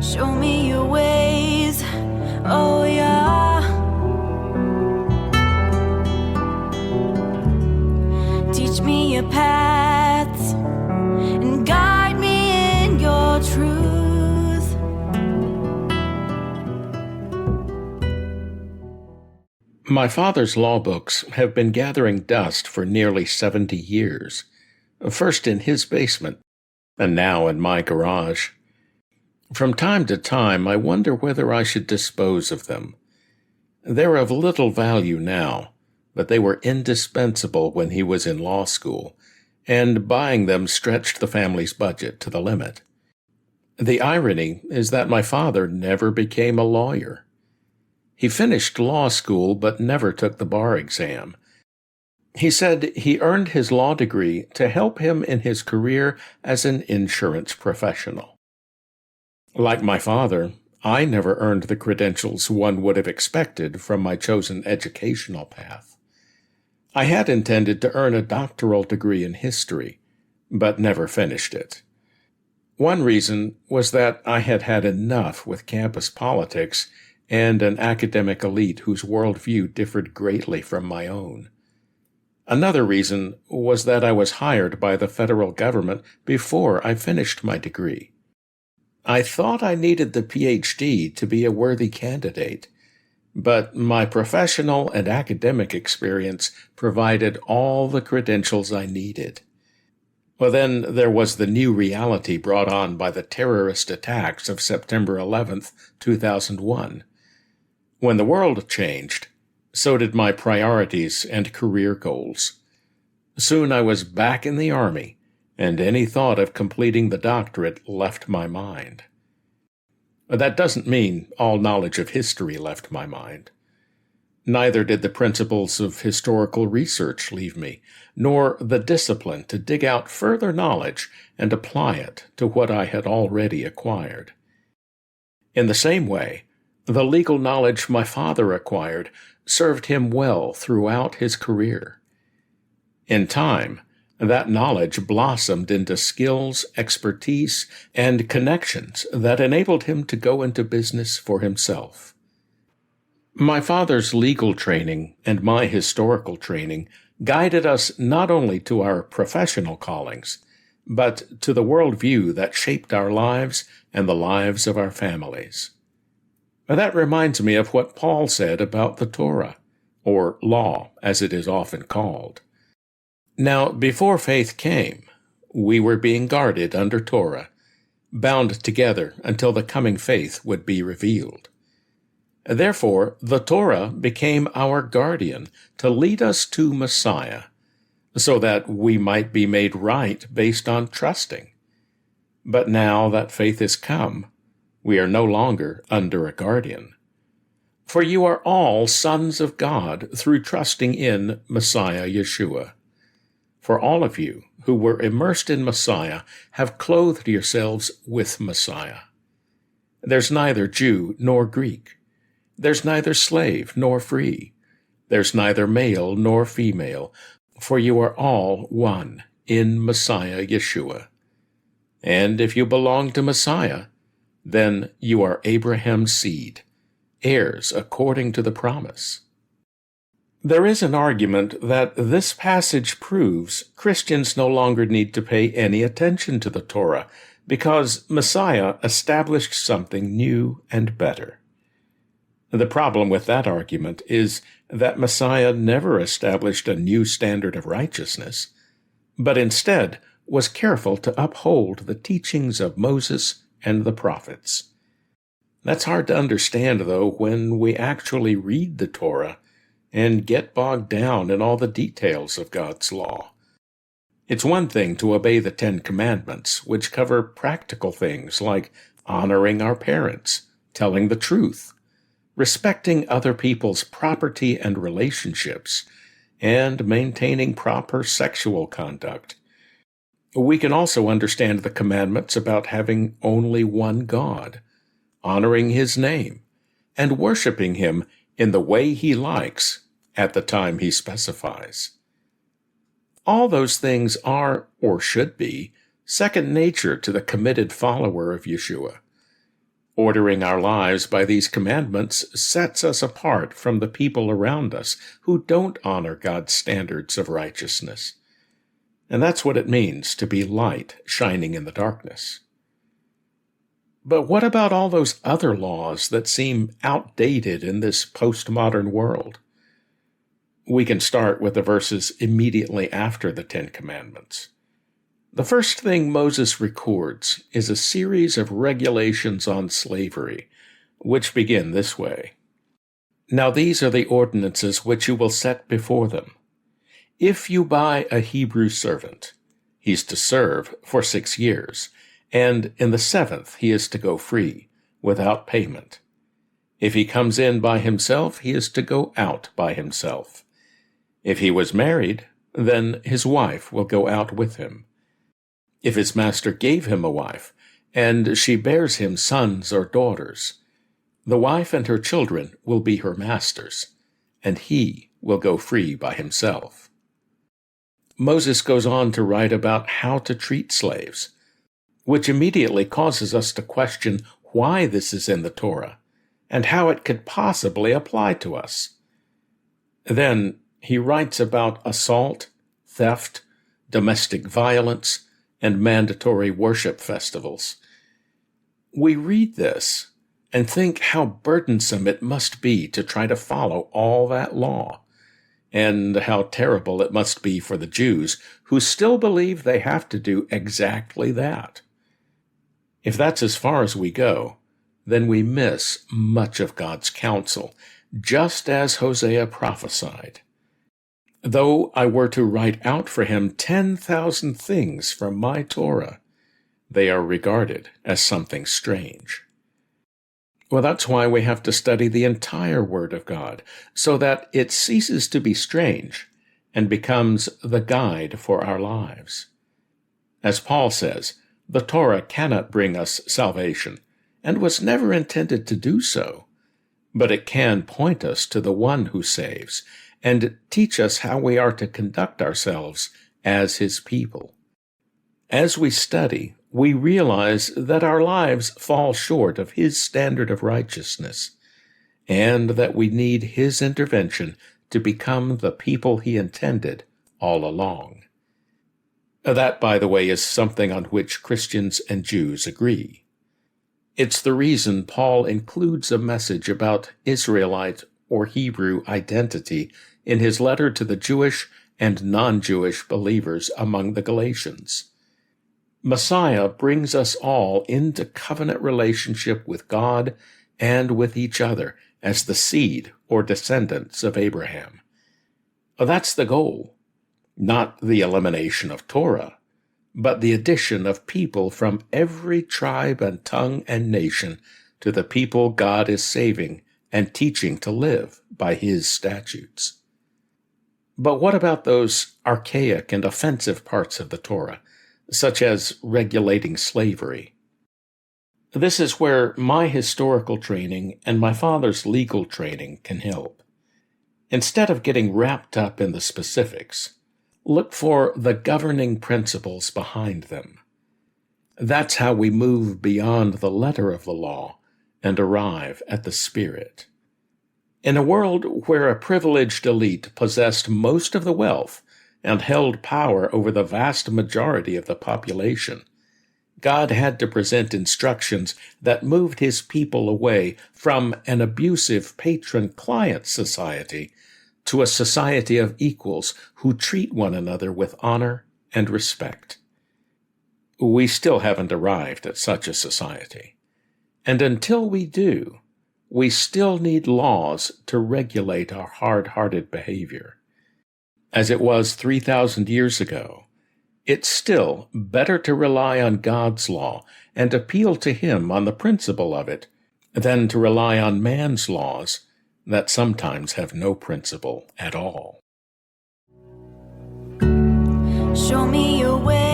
Show me your ways, oh yeah. Teach me your paths and guide me in your truth. My father's law books have been gathering dust for nearly 70 years, first in his basement, and now in my garage. From time to time, I wonder whether I should dispose of them. They're of little value now, but they were indispensable when he was in law school, and buying them stretched the family's budget to the limit. The irony is that my father never became a lawyer. He finished law school but never took the bar exam. He said he earned his law degree to help him in his career as an insurance professional. Like my father, I never earned the credentials one would have expected from my chosen educational path. I had intended to earn a doctoral degree in history, but never finished it. One reason was that I had had enough with campus politics and an academic elite whose worldview differed greatly from my own. Another reason was that I was hired by the federal government before I finished my degree. I thought I needed the PhD to be a worthy candidate, but my professional and academic experience provided all the credentials I needed. Well, then there was the new reality brought on by the terrorist attacks of September 11th, 2001. When the world changed, so did my priorities and career goals. Soon I was back in the Army, and any thought of completing the doctorate left my mind. That doesn't mean all knowledge of history left my mind. Neither did the principles of historical research leave me, nor the discipline to dig out further knowledge and apply it to what I had already acquired. In the same way, the legal knowledge my father acquired served him well throughout his career. In time, that knowledge blossomed into skills, expertise, and connections that enabled him to go into business for himself. My father's legal training and my historical training guided us not only to our professional callings, but to the worldview that shaped our lives and the lives of our families. That reminds me of what Paul said about the Torah, or law as it is often called. Now, before faith came, we were being guarded under Torah, bound together until the coming faith would be revealed. Therefore, the Torah became our guardian to lead us to Messiah, so that we might be made right based on trusting. But now that faith is come, we are no longer under a guardian. For you are all sons of God through trusting in Messiah Yeshua. For all of you who were immersed in Messiah have clothed yourselves with Messiah. There's neither Jew nor Greek. There's neither slave nor free. There's neither male nor female, for you are all one in Messiah Yeshua. And if you belong to Messiah, then you are Abraham's seed, heirs according to the promise. There is an argument that this passage proves Christians no longer need to pay any attention to the Torah because Messiah established something new and better. The problem with that argument is that Messiah never established a new standard of righteousness, but instead was careful to uphold the teachings of Moses and the prophets. That's hard to understand, though, when we actually read the Torah and get bogged down in all the details of God's law. It's one thing to obey the Ten Commandments, which cover practical things like honoring our parents, telling the truth, respecting other people's property and relationships, and maintaining proper sexual conduct. We can also understand the commandments about having only one God, honoring His name, and worshiping Him in the way He likes at the time He specifies. All those things are, or should be, second nature to the committed follower of Yeshua. Ordering our lives by these commandments sets us apart from the people around us who don't honor God's standards of righteousness. And that's what it means to be light shining in the darkness. But what about all those other laws that seem outdated in this postmodern world? We can start with the verses immediately after the Ten Commandments. The first thing Moses records is a series of regulations on slavery, which begin this way. Now these are the ordinances which you will set before them. If you buy a Hebrew servant, he's to serve for 6 years, and in the 7th he is to go free, without payment. If he comes in by himself, he is to go out by himself. If he was married, then his wife will go out with him. If his master gave him a wife, and she bears him sons or daughters, the wife and her children will be her master's, and he will go free by himself. Moses goes on to write about how to treat slaves, which immediately causes us to question why this is in the Torah, and how it could possibly apply to us. Then he writes about assault, theft, domestic violence, and mandatory worship festivals. We read this and think how burdensome it must be to try to follow all that law, and how terrible it must be for the Jews who still believe they have to do exactly that. If that's as far as we go, then we miss much of God's counsel, just as Hosea prophesied. Though I were to write out for him 10,000 things from my Torah, they are regarded as something strange. Well, that's why we have to study the entire Word of God, so that it ceases to be strange and becomes the guide for our lives. As Paul says, the Torah cannot bring us salvation, and was never intended to do so, but it can point us to the one who saves, and teach us how we are to conduct ourselves as his people. As we study, we realize that our lives fall short of his standard of righteousness, and that we need his intervention to become the people he intended all along. That, by the way, is something on which Christians and Jews agree. It's the reason Paul includes a message about Israelite or Hebrew identity in his letter to the Jewish and non-Jewish believers among the Galatians. Messiah brings us all into covenant relationship with God and with each other as the seed or descendants of Abraham. That's the goal, not the elimination of Torah, but the addition of people from every tribe and tongue and nation to the people God is saving and teaching to live by his statutes. But what about those archaic and offensive parts of the Torah, such as regulating slavery? This is where my historical training and my father's legal training can help. Instead of getting wrapped up in the specifics, look for the governing principles behind them. That's how we move beyond the letter of the law and arrive at the spirit. In a world where a privileged elite possessed most of the wealth and held power over the vast majority of the population, God had to present instructions that moved his people away from an abusive patron-client society to a society of equals who treat one another with honor and respect. We still haven't arrived at such a society, and until we do, we still need laws to regulate our hard-hearted behavior. As it was 3,000 years ago, it's still better to rely on God's law and appeal to him on the principle of it than to rely on man's laws that sometimes have no principle at all. Show me your way.